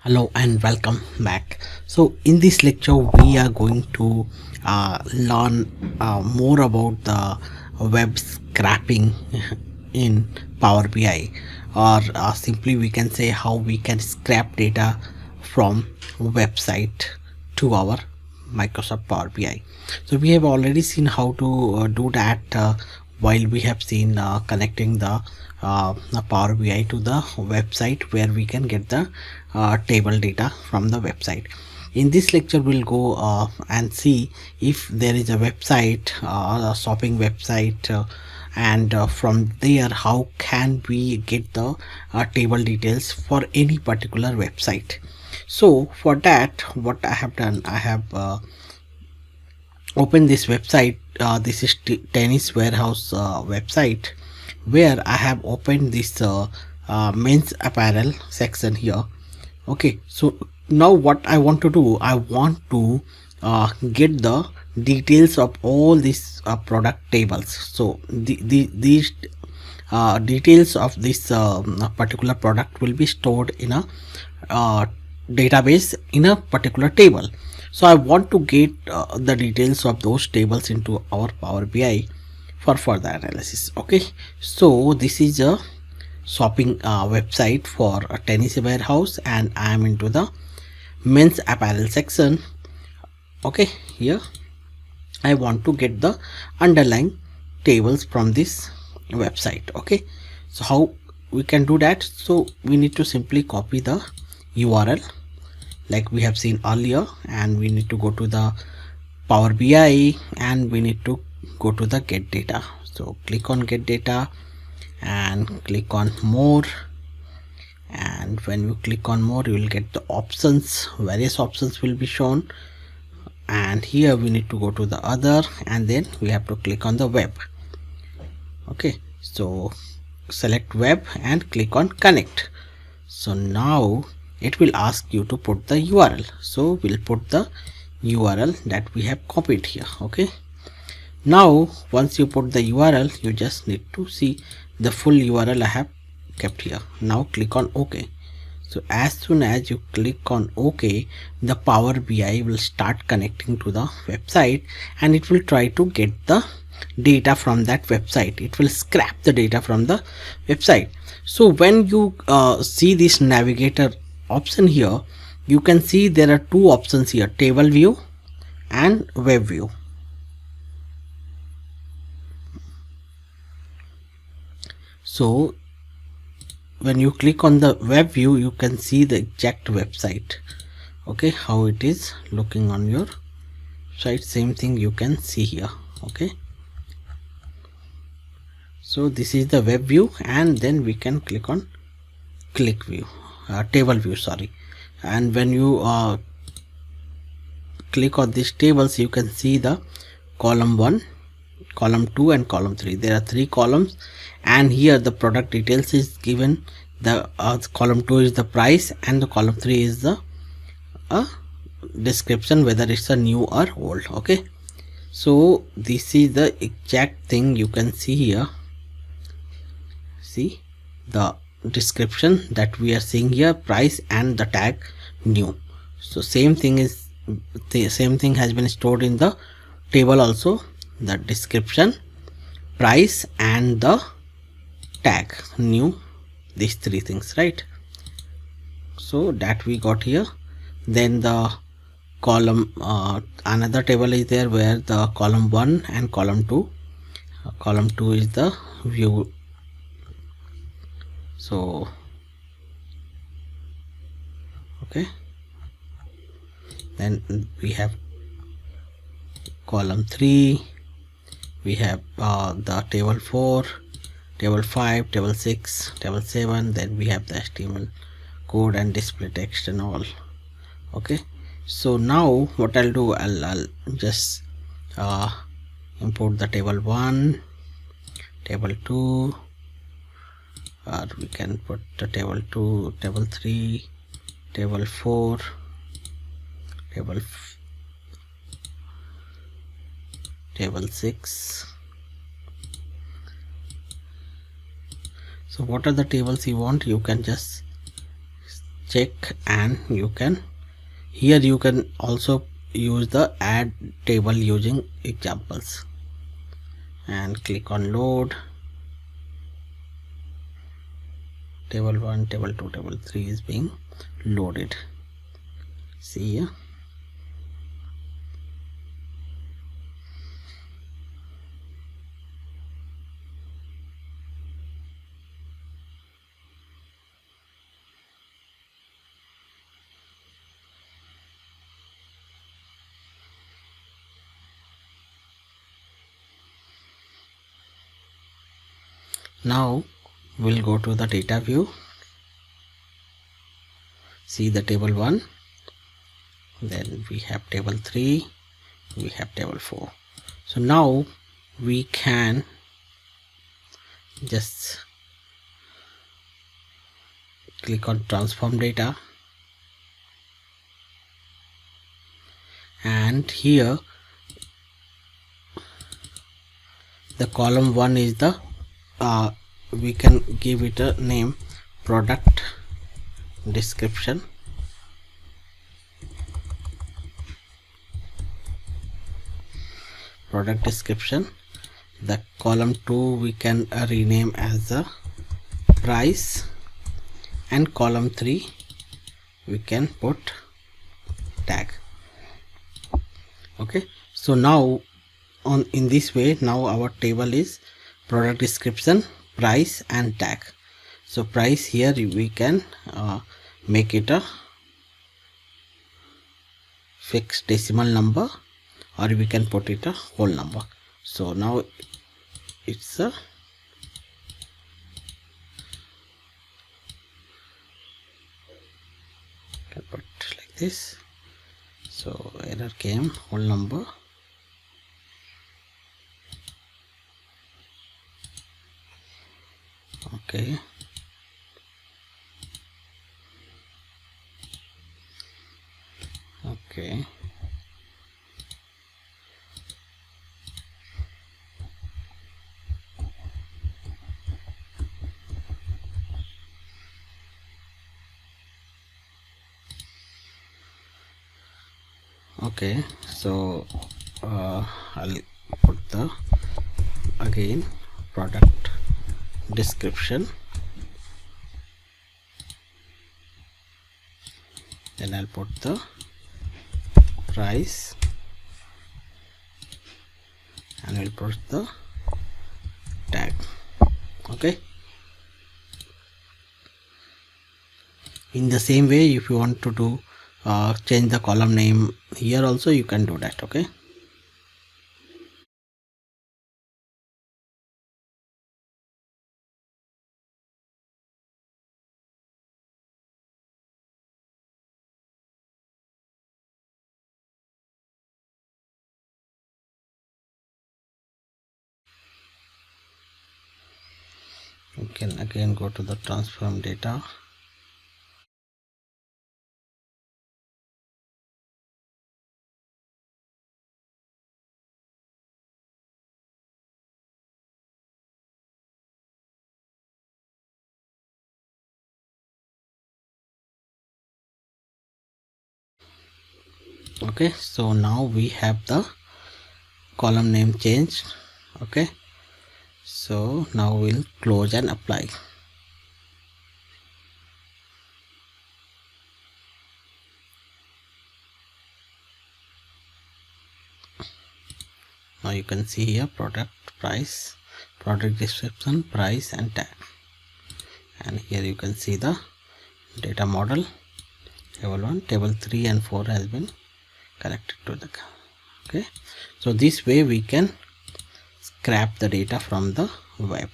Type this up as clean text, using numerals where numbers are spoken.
Hello and welcome back. So in this lecture we are going to learn more about the web scraping in Power BI, or simply we can say how we can scrap data from website to our Microsoft Power BI. So we have already seen how to do that, while we have seen connecting the Power BI to the website where we can get the table data from the website. In this lecture we'll go and see if there is a website, a shopping website, and from there how can we get the table details for any particular website. So for that, what I have done, I have opened this website. This is Tennis Warehouse website, where I have opened this men's apparel section here. Okay, so now what I want to do, I want to get the details of all these product tables. So these details of this particular product will be stored in a uh, database in a particular table. So I want to get the details of those tables into our Power BI for further analysis. Okay, so this is a shopping website for a Tennis Warehouse, and I am into the men's apparel section. Okay, here I want to get the underlying tables from this website. Okay, so how we can do that? So we need to simply copy the URL like we have seen earlier, and we need to go to the Power BI and we need to go to the get data. So click on get data and click on more, and when you click on more you will get the options. Various options will be shown, and here we need to go to the other, and then we have to click on the web. Okay, so select web and click on connect. So now it will ask you to put the URL. So we'll put the URL that we have copied here. Okay, now once you put the URL, you just need to see the full URL I have kept here. Now click on OK. So as soon as you click on OK, the Power BI will start connecting to the website, and it will try to get the data from that website. It will scrap the data from the website. So when you see this navigator option here, you can see there are two options here: table view and web view. So when you click on the web view, you can see the exact website. Okay, how it is looking on your site. Same thing you can see here. Okay, so this is the web view, and then we can click on click view, table view, sorry. And when you click on these tables, you can see the column 1, column 2 and column 3. There are 3 columns, and here the product details is given. The column 2 is the price, and the column 3 is the description, whether it's a new or old. Okay, so this is the exact thing you can see here. See the description that we are seeing here, price and the tag new. So same thing is the same thing has been stored in the table also, the description, price and the tag new, these 3 things, right? So that we got here. Then the column, another table is there where the column 1 and column 2, column 2 is the view. So okay, then we have column 3, we have the table 4, table 5, table 6, table 7, then we have the HTML code and display text and all. Okay, so now what I'll do, I'll just import the table 1, table 2, or we can put the table 2, table 3, table 4, table 6. So what are the tables you want? You can just check, and you can here you can also use the add table using examples, and click on load. Table 1, table 2, table 3 is being loaded. See here. Now we'll go to the data view. See the table 1, then we have table 3, we have table 4. So now we can just click on transform data, and here the column 1 is the we can give it a name, product description. The column 2 we can rename as the price, and column 3 we can put tag. Okay, so now in this way, now our table is product description, price, and tag. So price, here we can make it a fixed decimal number, or we can put it a whole number. So now it's a can put like this. So error came, whole number. Okay, okay, okay. So I'll put the again product description, then I'll put the price, and we'll put the tag. Okay, in the same way, if you want to do change the column name here also, you can do that. Okay, you can again go to the transform data. Okay, so now we have the column name changed. Okay, so now we'll close and apply. Now you can see here product, price, product description, price, and tag. And here you can see the data model. Table 1, table 3, and 4 has been connected to the. Okay, so this way we can scrap the data from the web.